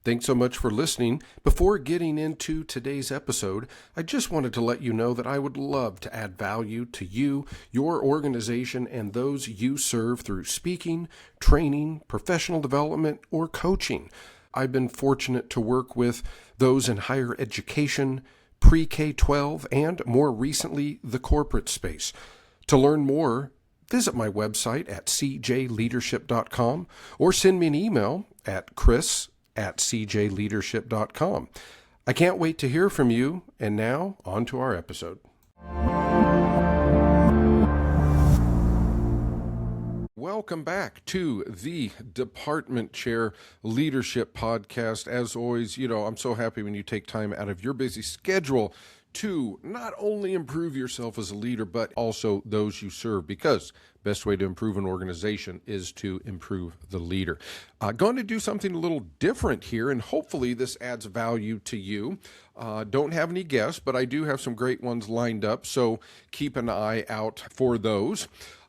Thanks so much for listening. Before getting into today's episode, I just wanted to let you know that I would love to add value to you, your organization, and those you serve through speaking, training, professional development, or coaching. I've been fortunate to work with those in higher education, pre-K-12, and more recently, the corporate space. To learn more, visit my website at cjleadership.com or send me an email at chris@cjleadership.com. I can't wait to hear from you, and now on to our episode. Welcome back to the Department Chair Leadership Podcast. As always, I'm so happy when you take time out of your busy schedule to not only improve yourself as a leader, but also those you serve, because best way to improve an organization is to improve the leader. Going to do something a little different here, and hopefully this adds value to you. Don't have any guests, but I do have some great ones lined up, so keep an eye out for those.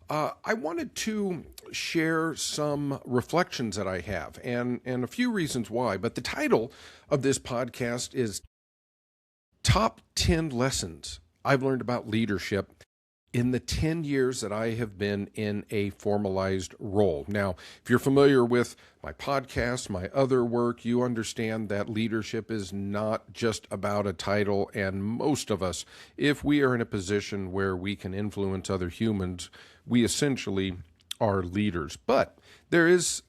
I wanted to share some reflections that I have, and a few reasons why, but the title of this podcast is Top 10 Lessons I've Learned About Leadership in the 10 years that I have been in a formalized role. Now, if you're familiar with my podcast, my other work, you understand that leadership is not just about a title, and most of us, if we are in a position where we can influence other humans, we essentially are leaders. But there is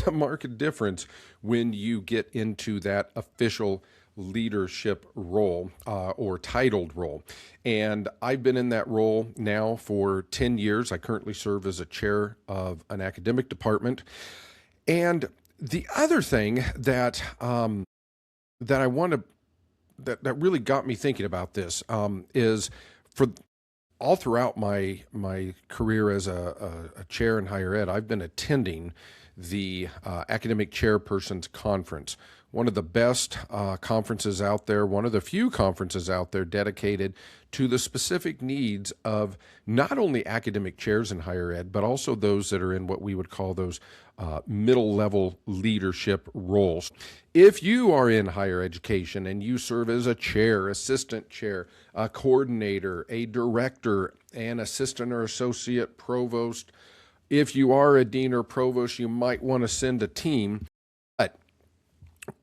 a marked difference when you get into that official leadership role or titled role. And I've been in that role now for 10 years. I currently serve as a chair of an academic department. And the other thing that that I want to that really got me thinking about this is for all throughout my career as a chair in higher ed, I've been attending the Academic Chairpersons Conference, one of the best conferences out there, one of the few conferences out there dedicated to the specific needs of not only academic chairs in higher ed, but also those that are in what we would call those middle-level leadership roles. If you are in higher education and you serve as a chair, assistant chair, a coordinator, a director, an assistant or associate provost, if you are a dean or provost, you might want to send a team. But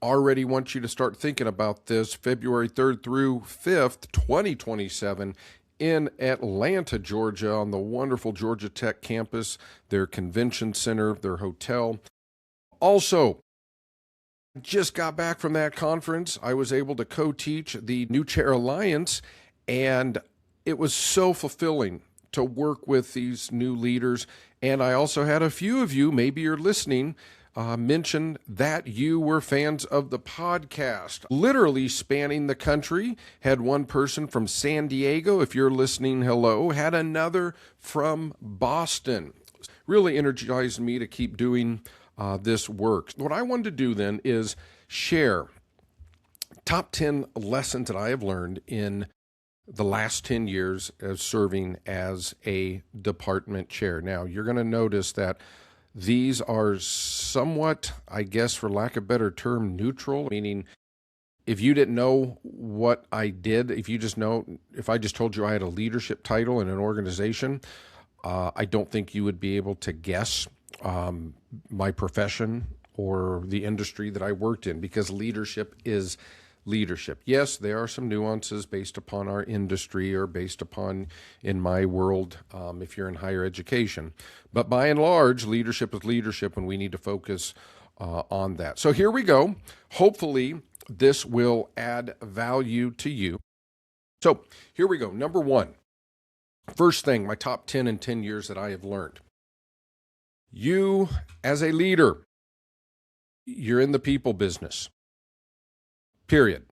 already want you to start thinking about this. February 3rd through 5th, 2027 in Atlanta, Georgia, on the wonderful Georgia Tech campus, their convention center, their hotel. Also, just got back from that conference. I was able to co-teach the New Chair Alliance, and it was so fulfilling to work with these new leaders. And I also had a few of you, maybe you're listening, mention that you were fans of the podcast. Literally spanning the country. Had one person from San Diego, if you're listening, hello. Had another from Boston. Really energized me to keep doing this work. What I wanted to do then is share top 10 lessons that I have learned in the last 10 years of serving as a department chair. Now, you're going to notice that these are somewhat, I guess, for lack of a better term, neutral, meaning if you didn't know what I did, if I just told you I had a leadership title in an organization, I don't think you would be able to guess my profession or the industry that I worked in, because leadership is leadership. Yes, there are some nuances based upon our industry or based upon, in my world, if you're in higher education. But by and large, leadership is leadership, and we need to focus on that. So here we go. Hopefully, this will add value to you. So here we go. Number one, first thing, my top 10 in 10 years that I have learned. You, as a leader, you're in the people business. Period.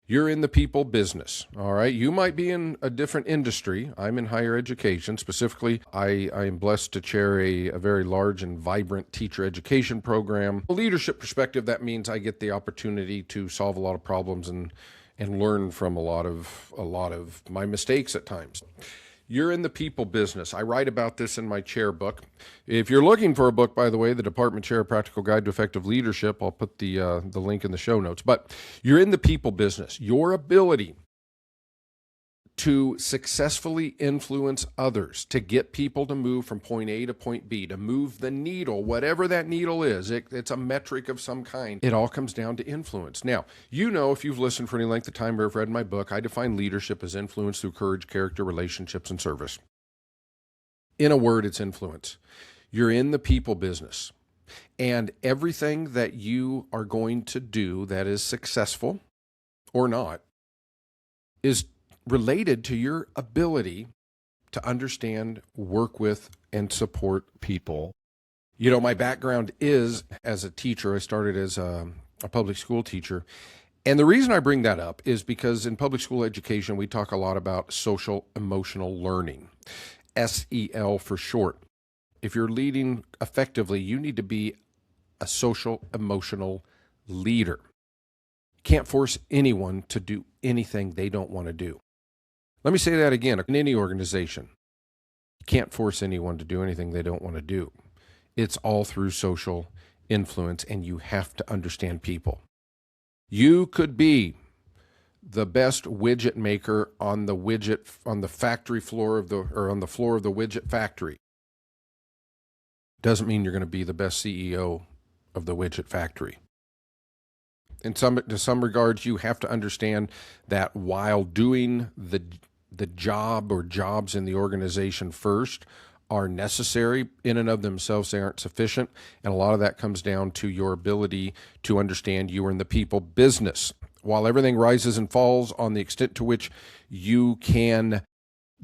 You're in the people business, all right? You might be in a different industry. I'm in higher education. Specifically, I am blessed to chair a very large and vibrant teacher education program. From a leadership perspective, that means I get the opportunity to solve a lot of problems and learn from a lot of my mistakes at times. You're in the people business. I write about this in my chair book. If you're looking for a book, by the way, the Department Chair Practical Guide to Effective Leadership, I'll put the link in the show notes. But you're in the people business. Your ability to successfully influence others, to get people to move from point A to point B, to move the needle, whatever that needle is, it's a metric of some kind. It all comes down to influence. Now, you know, if you've listened for any length of time or have read my book, I define leadership as influence through courage, character, relationships, and service. In a word, it's influence. You're in the people business. And everything that you are going to do that is successful or not is related to your ability to understand, work with, and support people. You know, my background is as a teacher. I started as a public school teacher. And the reason I bring that up is because in public school education, we talk a lot about social emotional learning, SEL for short. If you're leading effectively, you need to be a social emotional leader. Can't force anyone to do anything they don't want to do. Let me say that again. In any organization, you can't force anyone to do anything they don't want to do. It's all through social influence, and you have to understand people. You could be the best widget maker on the factory floor on the floor of the widget factory. Doesn't mean you're going to be the best CEO of the widget factory. To some regards, you have to understand that while doing the job or jobs in the organization first are necessary in and of themselves, they aren't sufficient. And a lot of that comes down to your ability to understand you are in the people business. While everything rises and falls on the extent to which you can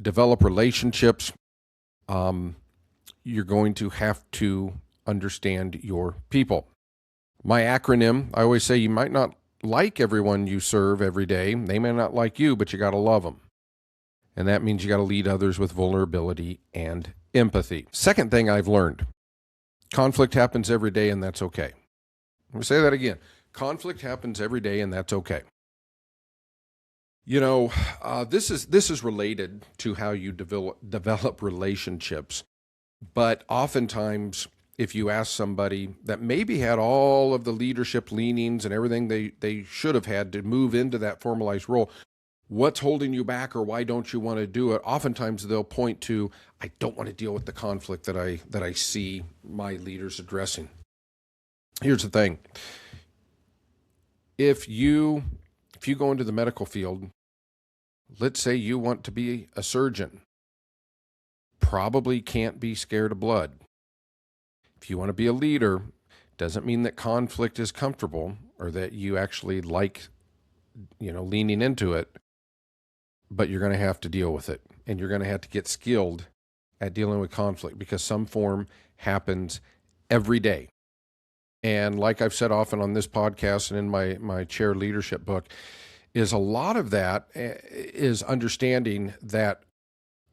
develop relationships, you're going to have to understand your people. My acronym, I always say you might not like everyone you serve every day. They may not like you, but you got to love them. And that means you got to lead others with vulnerability and empathy. Second thing I've learned, conflict happens every day, and that's okay. Let me say that again. Conflict happens every day, and that's okay. You know, this is related to how you develop relationships. But oftentimes, if you ask somebody that maybe had all of the leadership leanings and everything they should have had to move into that formalized role, what's holding you back or why don't you want to do it? Oftentimes they'll point to, I don't want to deal with the conflict that I see my leaders addressing. Here's the thing. If you go into the medical field, let's say you want to be a surgeon, probably can't be scared of blood. If you want to be a leader, doesn't mean that conflict is comfortable or that you actually like, leaning into it, but you're going to have to deal with it. And you're going to have to get skilled at dealing with conflict because some form happens every day. And like I've said often on this podcast and in my chair leadership book, is a lot of that is understanding that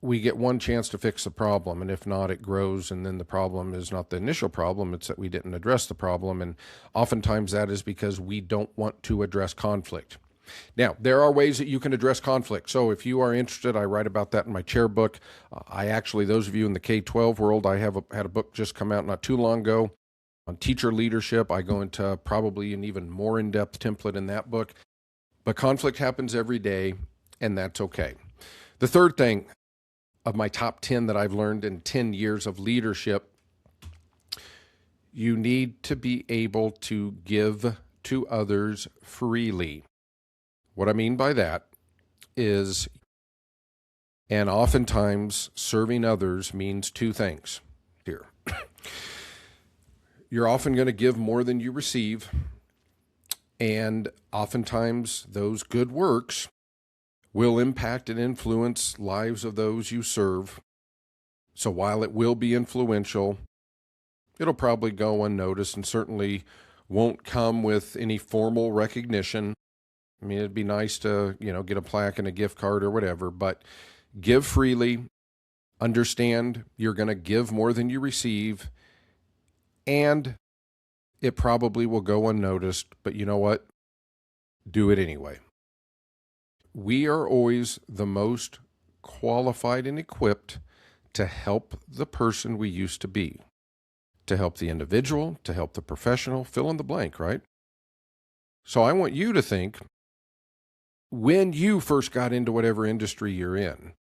we get one chance to fix the problem, and if not, it grows, and then the problem is not the initial problem, it's that we didn't address the problem, and oftentimes that is because we don't want to address conflict. Now, there are ways that you can address conflict, so if you are interested, I write about that in my chair book. Those of you in the K-12 world, I had a book just come out not too long ago on teacher leadership. I go into probably an even more in-depth template in that book, but conflict happens every day, and that's okay. The third thing of my top 10 that I've learned in 10 years of leadership, you need to be able to give to others freely. What I mean by that is, and oftentimes serving others means two things here. You're often going to give more than you receive, and oftentimes those good works will impact and influence lives of those you serve. So while it will be influential, it'll probably go unnoticed and certainly won't come with any formal recognition. I mean, it'd be nice to, get a plaque and a gift card or whatever, but give freely, understand you're going to give more than you receive, and it probably will go unnoticed, but you know what? Do it anyway. We are always the most qualified and equipped to help the person we used to be, to help the individual, to help the professional, fill in the blank, right? So I want you to think, when you first got into whatever industry you're in,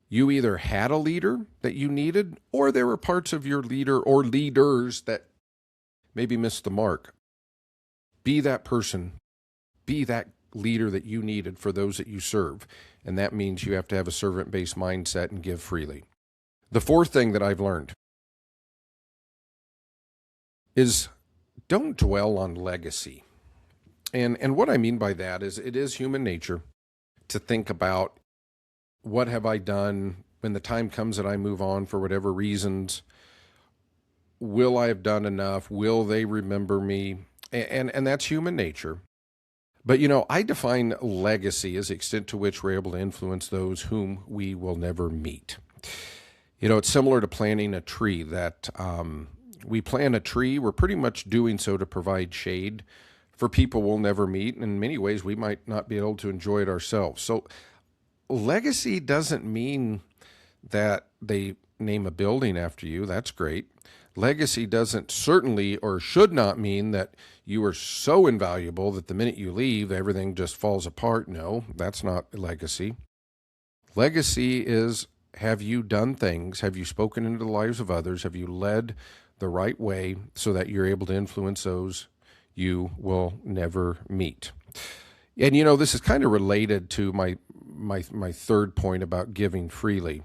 you either had a leader that you needed, or there were parts of your leader or leaders that maybe missed the mark. Be that person, be that leader that you needed for those that you serve. And that means you have to have a servant-based mindset and give freely. The fourth thing that I've learned is don't dwell on legacy. And what I mean by that is it is human nature to think about, what have I done when the time comes that I move on for whatever reasons? Will I have done enough? Will they remember me? And that's human nature. But, I define legacy as the extent to which we're able to influence those whom we will never meet. It's similar to planting a tree that we plant a tree. We're pretty much doing so to provide shade for people we'll never meet. And in many ways, we might not be able to enjoy it ourselves. So legacy doesn't mean that they name a building after you. That's great. Legacy doesn't certainly or should not mean that you are so invaluable that the minute you leave, everything just falls apart. No, that's not legacy. Legacy is, have you done things? Have you spoken into the lives of others? Have you led the right way so that you're able to influence those you will never meet? And this is kind of related to my third point about giving freely.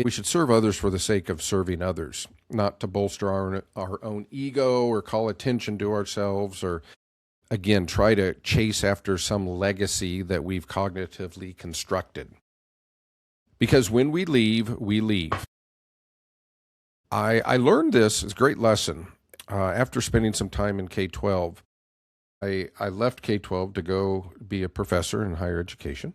We should serve others for the sake of serving others, not to bolster our own ego or call attention to ourselves, or, again, try to chase after some legacy that we've cognitively constructed. Because when we leave, we leave. I learned this, it's a great lesson, after spending some time in K-12. I left K-12 to go be a professor in higher education.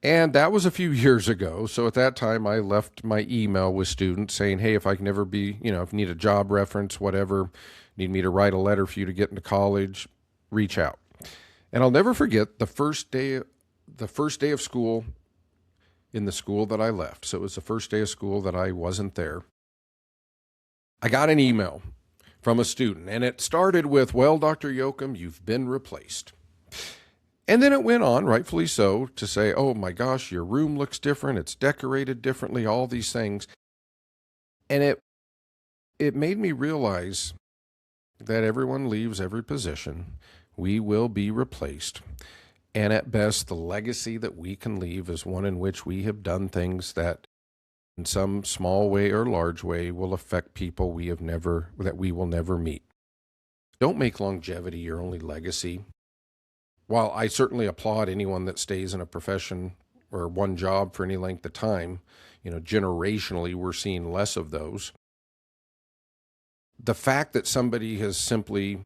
And that was a few years ago. So at that time, I left my email with students saying, hey, if I can ever be, if you need a job reference, whatever, need me to write a letter for you to get into college, reach out. And I'll never forget the first day of school in the school that I left. So it was the first day of school that I wasn't there. I got an email from a student, and it started with, well, Dr. Yoakum, you've been replaced. And then it went on, rightfully so, to say, oh my gosh, your room looks different, it's decorated differently, all these things. And it made me realize that everyone leaves every position. We will be replaced. And at best, the legacy that we can leave is one in which we have done things that in some small way or large way will affect people that we will never meet. Don't make longevity your only legacy. While I certainly applaud anyone that stays in a profession or one job for any length of time, generationally, we're seeing less of those. The fact that somebody has simply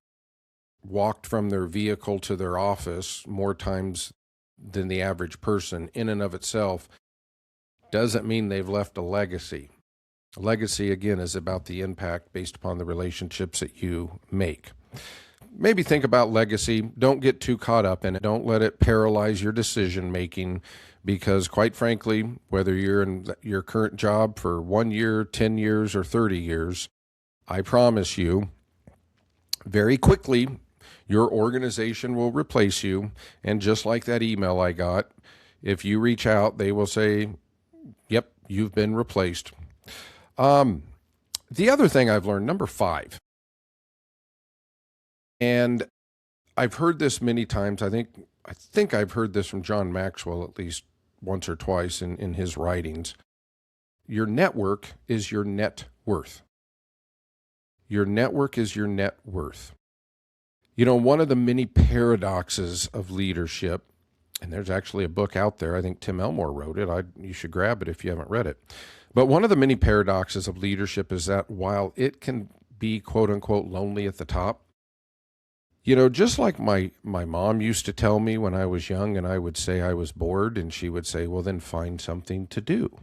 walked from their vehicle to their office more times than the average person in and of itself doesn't mean they've left a legacy. A legacy, again, is about the impact based upon the relationships that you make. Maybe think about legacy. Don't get too caught up in it. Don't let it paralyze your decision making, because quite frankly, whether you're in your current job for 1 year, 10 years, or 30 years, I promise you, very quickly, your organization will replace you. And just like that email I got, if you reach out, they will say, yep, you've been replaced. The other thing I've learned, number 5, and I've heard this many times. I think I've heard this from John Maxwell at least once or twice in his writings. Your network is your net worth. Your network is your net worth. One of the many paradoxes of leadership, and there's actually a book out there, I think Tim Elmore wrote it. You should grab it if you haven't read it. But one of the many paradoxes of leadership is that while it can be quote unquote lonely at the top, just like my mom used to tell me when I was young and I would say I was bored, and she would say, well, then find something to do.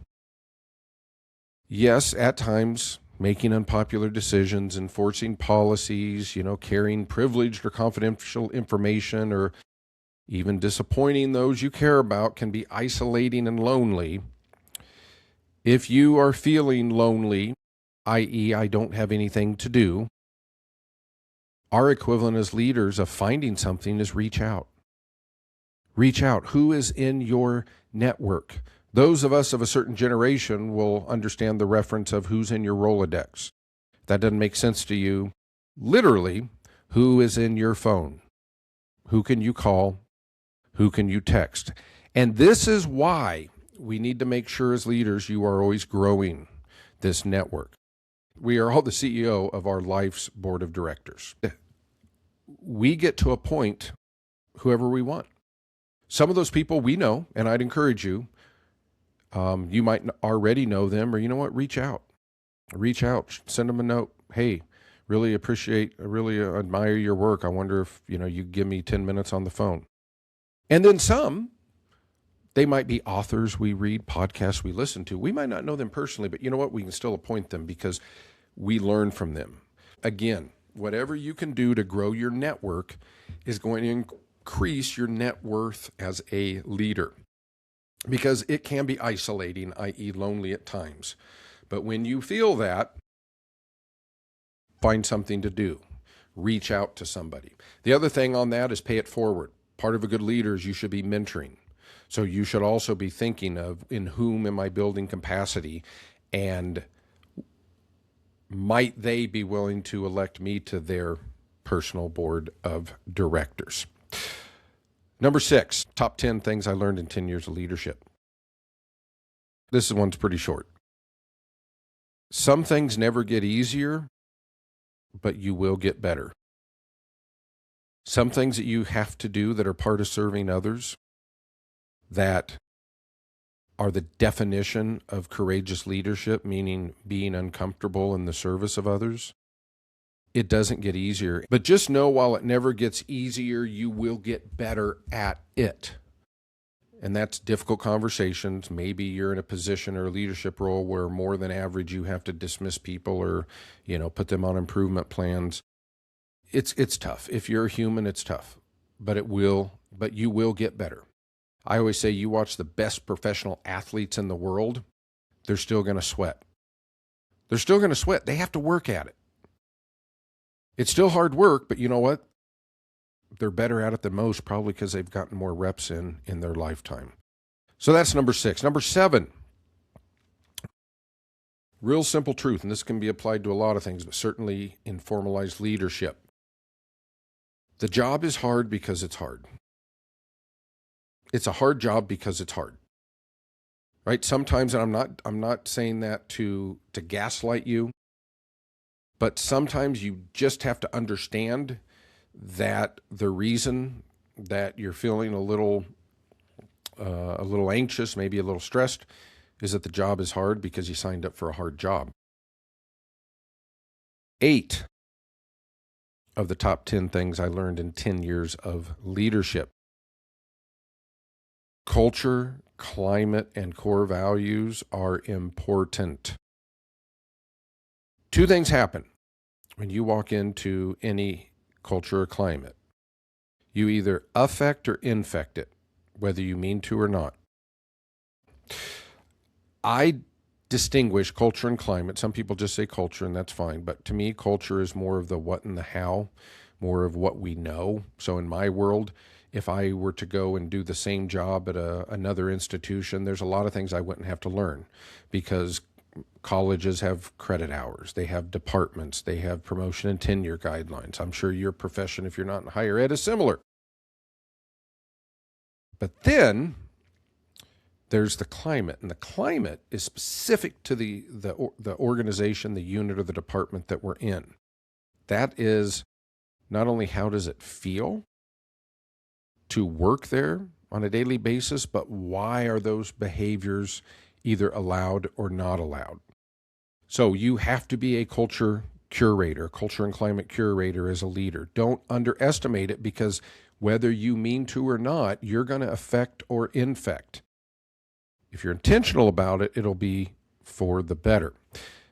Yes, at times, making unpopular decisions, enforcing policies, carrying privileged or confidential information, or Even disappointing those you care about can be isolating and lonely. If you are feeling lonely, i.e., I don't have anything to do, our equivalent as leaders of finding something is reach out. Reach out. Who is in your network? Those of us of a certain generation will understand the reference of who's in your Rolodex. If that doesn't make sense to you, literally, who is in your phone? Who can you call? Who can you text? And this is why we need to make sure as leaders you are always growing this network. We are all the CEO of our life's board of directors. We get to appoint whoever we want. Some of those people we know, and I'd encourage you, you might already know them, or you know what, reach out. Reach out, send them a note. Hey, really admire your work. I wonder if, you give me 10 minutes on the phone. And then some, they might be authors we read, podcasts we listen to. We might not know them personally, but you know what? We can still appoint them because we learn from them. Again, whatever you can do to grow your network is going to increase your net worth as a leader, because it can be isolating, i.e. lonely at times. But when you feel that, find something to do. Reach out to somebody. The other thing on that is pay it forward. Part of a good leader is you should be mentoring. So you should also be thinking of, in whom am I building capacity, and might they be willing to elect me to their personal board of directors? Number 6, top 10 things I learned in 10 years of leadership. This one's pretty short. Some things never get easier, but you will get better. Some things that you have to do that are part of serving others, that are the definition of courageous leadership, meaning being uncomfortable in the service of others, it doesn't get easier. But just know, while it never gets easier, you will get better at it. And that's difficult conversations. Maybe you're in a position or a leadership role where more than average you have to dismiss people or, put them on improvement plans. It's tough. If you're a human, it's tough. But you will get better. I always say, you watch the best professional athletes in the world, they're still going to sweat. They're still going to sweat. They have to work at it. It's still hard work, but you know what? They're better at it than most, probably because they've gotten more reps in their lifetime. So that's number 6. Number 7, real simple truth, and this can be applied to a lot of things, but certainly in formalized leadership. The job is hard because it's hard. It's a hard job because it's hard. Right? Sometimes, and I'm not saying that to gaslight you, but sometimes you just have to understand that the reason that you're feeling a little anxious, maybe a little stressed, is that the job is hard because you signed up for a hard job. 8 of the top 10 things I learned in 10 years of leadership. Culture, climate, and core values are important. 2 things happen when you walk into any culture or climate. You either affect or infect it, whether you mean to or not. I distinguish culture and climate. Some people just say culture, and that's fine. But to me, culture is more of the what and the how, more of what we know. So in my world, if I were to go and do the same job at another institution, there's a lot of things I wouldn't have to learn, because colleges have credit hours, they have departments, they have promotion and tenure guidelines. I'm sure your profession, if you're not in higher ed, is similar. But then there's the climate, and the climate is specific to the organization, the unit, or the department that we're in. That is not only how does it feel to work there on a daily basis, but why are those behaviors either allowed or not allowed? So you have to be a culture curator, culture and climate curator as a leader. Don't underestimate it, because whether you mean to or not, you're going to affect or infect. If you're intentional about it, it'll be for the better.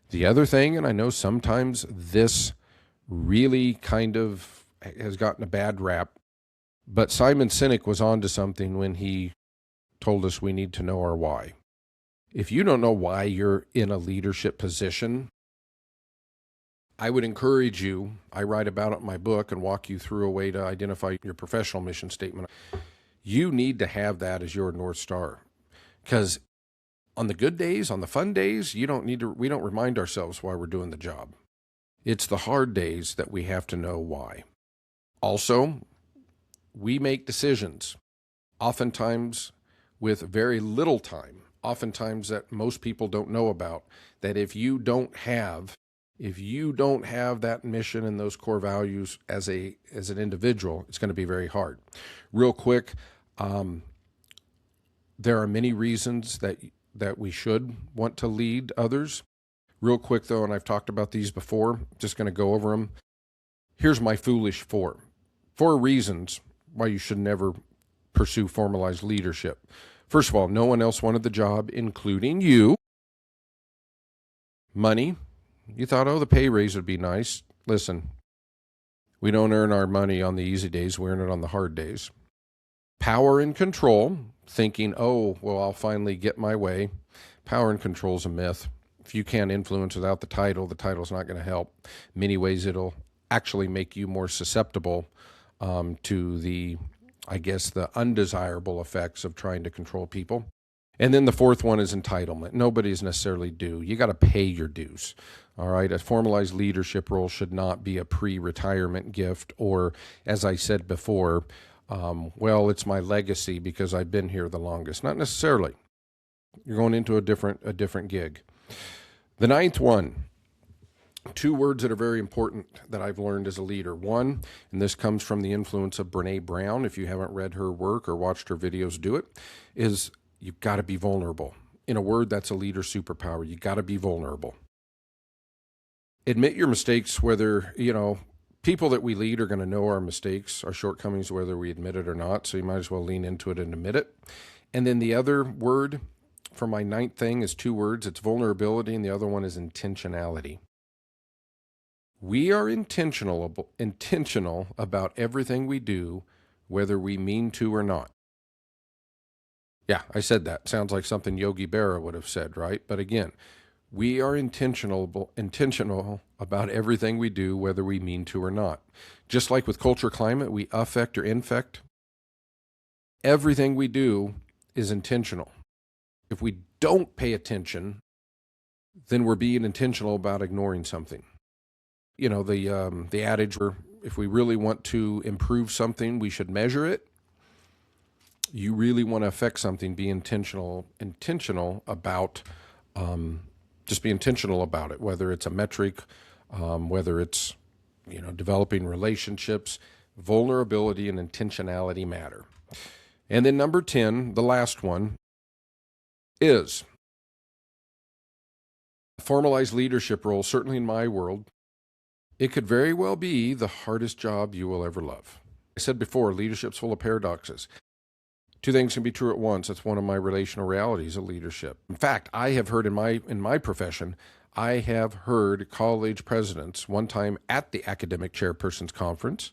The other thing, and I know sometimes this really kind of has gotten a bad rap, But Simon Sinek was onto something when he told us we need to know our why. If you don't know why you're in a leadership position, I would encourage you, I write about it in my book and walk you through a way to identify your professional mission statement. You need to have that as your North Star. Because on the good days, on the fun days, we don't remind ourselves why we're doing the job. It's the hard days that we have to know why. Also, we make decisions, oftentimes with very little time, oftentimes that most people don't know about, that if you don't have that mission and those core values as an individual, it's going to be very hard. Real quick, there are many reasons that we should want to lead others. Real quick though, and I've talked about these before, just going to go over them. Here's my foolish four reasons why you should never pursue formalized leadership. First of all, no one else wanted the job, including you. Money. You thought, the pay raise would be nice. Listen, we don't earn our money on the easy days. We earn it on the hard days. Power and control, thinking, I'll finally get my way. Power and control is a myth. If you can't influence without the title's not going to help. In many ways, it'll actually make you more susceptible to the undesirable effects of trying to control people. And then the fourth one is entitlement. Nobody's necessarily due. You got to pay your dues. All right. A formalized leadership role should not be a pre-retirement gift or, as I said before, it's my legacy because I've been here the longest. Not necessarily. You're going into a different gig. The ninth one. Two words that are very important that I've learned as a leader. One, and this comes from the influence of Brené Brown, if you haven't read her work or watched her videos do it, is you've got to be vulnerable. In a word, that's a leader superpower. You got to be vulnerable. Admit your mistakes, whether, people that we lead are going to know our mistakes, our shortcomings, whether we admit it or not. So you might as well lean into it and admit it. And then the other word for my ninth thing is two words. It's vulnerability, and the other one is intentionality. We are intentional about everything we do, whether we mean to or not. Yeah, I said that. Sounds like something Yogi Berra would have said, right? But again, we are intentional about everything we do, whether we mean to or not. Just like with culture climate, we affect or infect. Everything we do is intentional. If we don't pay attention, then we're being intentional about ignoring something. The adage where if we really want to improve something, we should measure it. You really want to affect something, be intentional about, just be intentional about it, whether it's a metric, whether it's, developing relationships. Vulnerability and intentionality matter. And then number 10, the last one, is formalized leadership role, certainly in my world. It could very well be the hardest job you will ever love. I said before, leadership's full of paradoxes. Two things can be true at once. That's one of my relational realities of leadership. In fact, I have heard in my profession, I have heard college presidents one time at the academic chairperson's conference.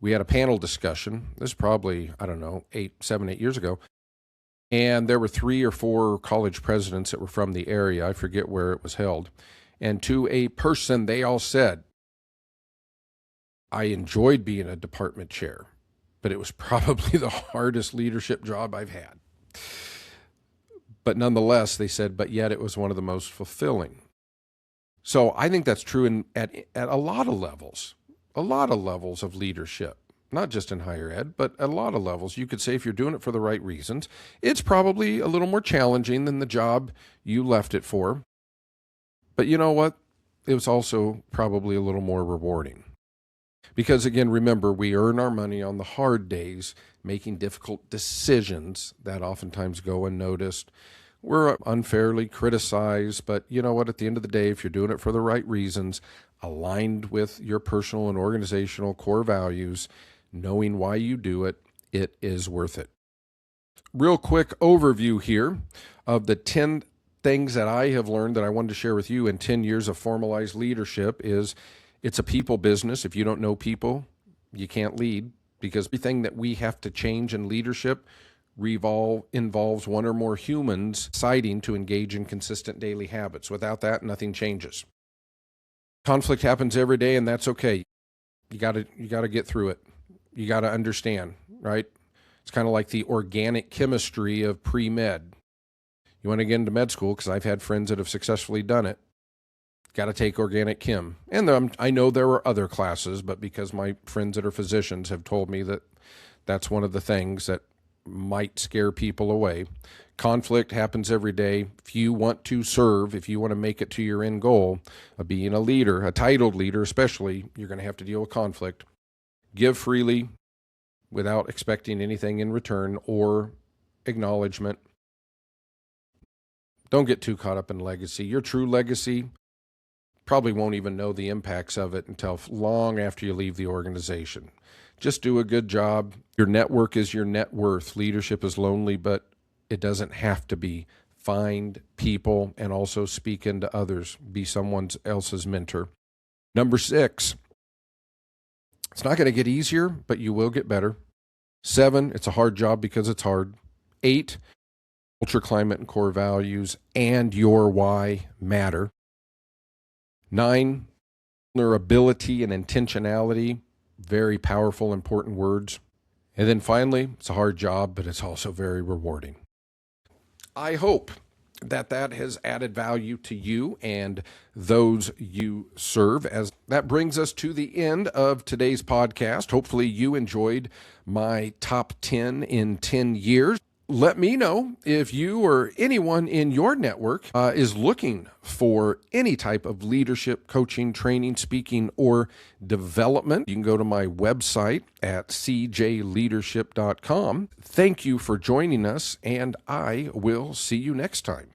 We had a panel discussion. This is probably, 7, 8 years ago. And there were 3 or 4 college presidents that were from the area. I forget where it was held. And to a person, they all said, I enjoyed being a department chair, but it was probably the hardest leadership job I've had. But nonetheless, they said, but yet it was one of the most fulfilling. So I think that's true at a lot of levels of leadership, not just in higher ed, but at a lot of levels. You could say if you're doing it for the right reasons, it's probably a little more challenging than the job you left it for. But you know what? It was also probably a little more rewarding. Because again, remember, we earn our money on the hard days, making difficult decisions that oftentimes go unnoticed. We're unfairly criticized, but you know what? At the end of the day, if you're doing it for the right reasons, aligned with your personal and organizational core values, knowing why you do it, it is worth it. Real quick overview here of the 10 things that I have learned that I wanted to share with you in 10 years of formalized leadership is it's a people business. If you don't know people, you can't lead. because everything that we have to change in leadership involves one or more humans deciding to engage in consistent daily habits. Without that, nothing changes. Conflict happens every day, and that's okay. You got to get through it. You got to understand, right? It's kind of like the organic chemistry of pre-med. You want to get into med school, because I've had friends that have successfully done it. Got to take organic chem. And I know there are other classes, but because my friends that are physicians have told me that that's one of the things that might scare people away. Conflict happens every day. If you want to serve, if you want to make it to your end goal of being a leader, a titled leader especially, you're going to have to deal with conflict. Give freely without expecting anything in return or acknowledgement. Don't get too caught up in legacy. Your true legacy probably won't even know the impacts of it until long after you leave the organization. Just do a good job. Your network is your net worth. Leadership is lonely, but it doesn't have to be. Find people and also speak into others. Be someone else's mentor. Number 6, it's not going to get easier, but you will get better. 7, it's a hard job because it's hard. 8, culture, climate, and core values and your why matter. 9, vulnerability and intentionality. Very powerful, important words. And then finally, it's a hard job, but it's also very rewarding. I hope that has added value to you and those you serve. As that brings us to the end of today's podcast. Hopefully you enjoyed my top 10 in 10 years. Let me know if you or anyone in your network is looking for any type of leadership, coaching, training, speaking, or development. You can go to my website at cjleadership.com. Thank you for joining us, and I will see you next time.